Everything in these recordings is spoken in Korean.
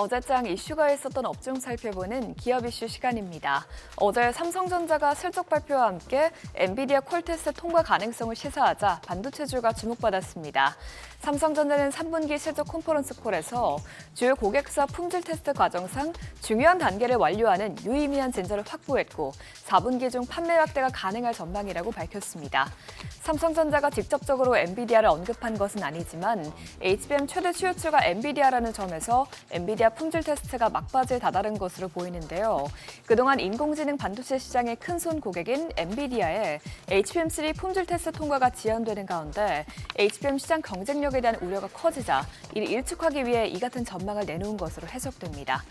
어제장 이슈가 있었던 업종 살펴보는 기업 이슈 시간입니다. 어제 삼성전자가 실적 발표와 함께 엔비디아 콜테스트 통과 가능성을 시사하자 반도체주가 주목받았습니다. 삼성전자는 3분기 실적 컨퍼런스 콜에서 주요 고객사 품질 테스트 과정상 중요한 단계를 완료하는 유의미한 진전을 확보했고 4분기 중 판매 확대가 가능할 전망이라고 밝혔습니다. 삼성전자가 직접적으로 엔비디아를 언급한 것은 아니지만 HBM 최대 수요처가 엔비디아라는 점에서 엔비디아 품질 테스트가 막바지에 다다른 것으로 보이는데요. 그동안 인공지능 반도체 시장의 큰손 고객인 엔비디아의 HBM3 품질 테스트 통과가 지연되는 가운데 HBM 시장 경쟁력에 대한 우려가 커지자 이를 일축하기 위해 이 같은 전망을 내놓은 것으로 해석됩니다.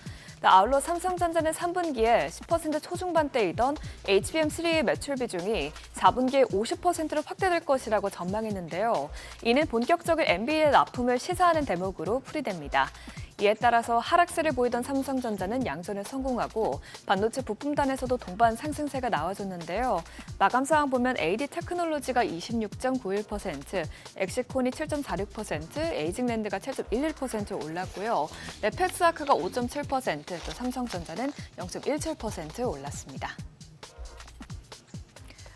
아울러 삼성전자는 3분기에 10% 초중반대이던 HBM3의 매출 비중이 4분기에 50%로 확대될 것이라고 전망했는데요. 이는 본격적인 엔비디아 납품을 시사하는 대목으로 풀이됩니다. 이에 따라서 하락세를 보이던 삼성전자는 양전에 성공하고 반도체 부품단에서도 동반 상승세가 나와줬는데요. 마감 상황 보면 AD 테크놀로지가 26.91%, 엑시콘이 7.46%, 에이징랜드가 7.11% 올랐고요. 랩텍스아크가 5.7%, 또 삼성전자는 0.17% 올랐습니다.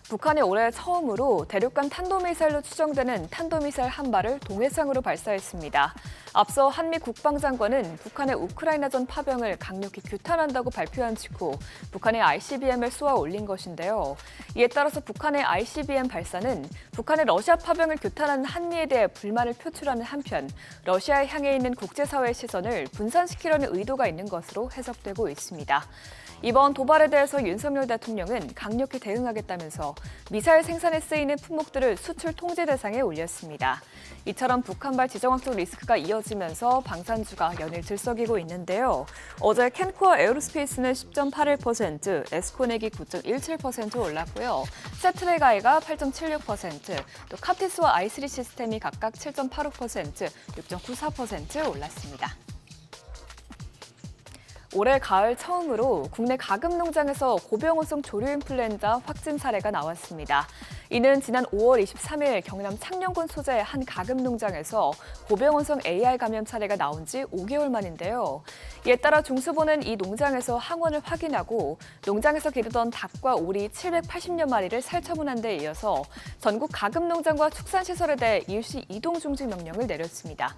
북한이 올해 처음으로 대륙간 탄도미사일로 추정되는 탄도미사일 한 발을 동해상으로 발사했습니다. 앞서 한미 국방장관은 북한의 우크라이나전 파병을 강력히 규탄한다고 발표한 직후 북한의 ICBM을 쏘아 올린 것인데요. 이에 따라서 북한의 ICBM 발사는 북한의 러시아 파병을 규탄하는 한미에 대해 불만을 표출하는 한편 러시아에 향해 있는 국제사회의 시선을 분산시키려는 의도가 있는 것으로 해석되고 있습니다. 이번 도발에 대해서 윤석열 대통령은 강력히 대응하겠다면서 미사일 생산에 쓰이는 품목들을 수출 통제 대상에 올렸습니다. 이처럼 북한발 지정학적 리스크가 이어지면서 방산주가 연일 들썩이고 있는데요. 어제 캔코어 에어로스페이스는 10.81%, 에스코넥이 9.17% 올랐고요. 세트레가이가 8.76%, 또 카티스와 i3 시스템이 각각 7.85%, 6.94% 올랐습니다. 올해 가을 처음으로 국내 가금 농장에서 고병원성 조류 인플루엔자 확진 사례가 나왔습니다. 이는 지난 5월 23일 경남 창녕군 소재의 한 가금 농장에서 고병원성 AR 감염 사례가 나온 지 5개월 만인데요. 이에 따라 중수본은 이 농장에서 항원을 확인하고 농장에서 기르던 닭과 오리 780여 마리를 살처분한 데 이어서 전국 가금 농장과 축산시설에 대해 일시 이동 중지 명령을 내렸습니다.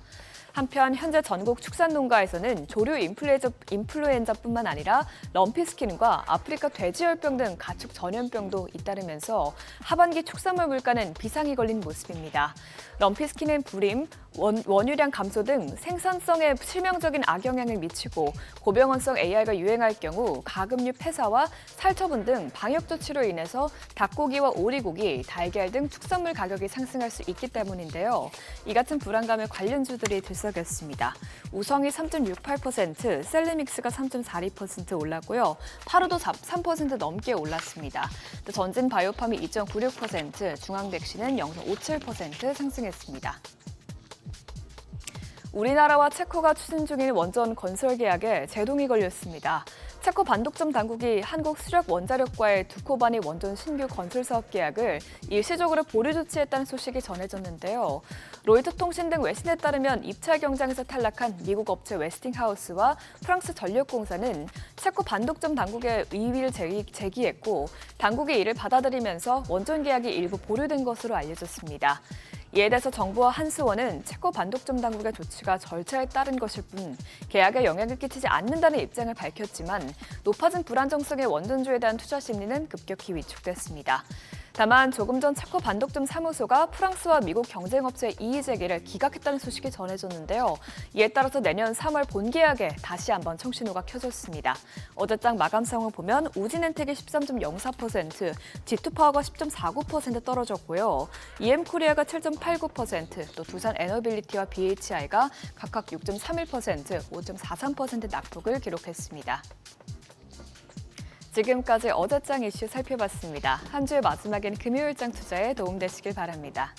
한편 현재 전국 축산농가에서는 조류 인플루엔자뿐만 아니라 럼피스킨과 아프리카 돼지열병 등 가축 전염병도 잇따르면서 하반기 축산물 물가는 비상이 걸린 모습입니다. 럼피스킨은 불임, 원유량 감소 등 생산성에 치명적인 악영향을 미치고 고병원성 AR가 유행할 경우 가금류 폐사와 살처분 등 방역 조치로 인해서 닭고기와 오리고기, 달걀 등 축산물 가격이 상승할 수 있기 때문인데요. 이 같은 불안감에 관련주들이 들썩였습니다. 우성이 3.68%, 셀리믹스가 3.42% 올랐고요. 파루도 3% 넘게 올랐습니다. 또 전진 바이오팜이 2.96%, 중앙백신은 0.57% 상승했습니다. 우리나라와 체코가 추진 중인 원전 건설 계약에 제동이 걸렸습니다. 체코 반독점 당국이 한국 수력 원자력과의 두코바니 원전 신규 건설 사업 계약을 일시적으로 보류 조치했다는 소식이 전해졌는데요. 로이터 통신 등 외신에 따르면 입찰 경쟁에서 탈락한 미국 업체 웨스팅하우스와 프랑스 전력공사는 체코 반독점 당국에 이의를 제기했고 당국이 이를 받아들이면서 원전 계약이 일부 보류된 것으로 알려졌습니다. 이에 대해서 정부와 한수원은 체코 반독점 당국의 조치가 절차에 따른 것일 뿐 계약에 영향을 끼치지 않는다는 입장을 밝혔지만 높아진 불안정성의 원전주에 대한 투자 심리는 급격히 위축됐습니다. 다만 조금 전 체코 반독점 사무소가 프랑스와 미국 경쟁업체의 이의 제기를 기각했다는 소식이 전해졌는데요. 이에 따라서 내년 3월 본계약에 다시 한번 청신호가 켜졌습니다. 어제장 마감 상황을 보면 우진엔텍이 13.04%, G2파워가 10.49% 떨어졌고요. EM코리아가 7.89%, 또 두산 에너빌리티와 BHI가 각각 6.31%, 5.43% 낙폭을 기록했습니다. 지금까지 어제장 이슈 살펴봤습니다. 한 주의 마지막엔 금요일장 투자에 도움되시길 바랍니다.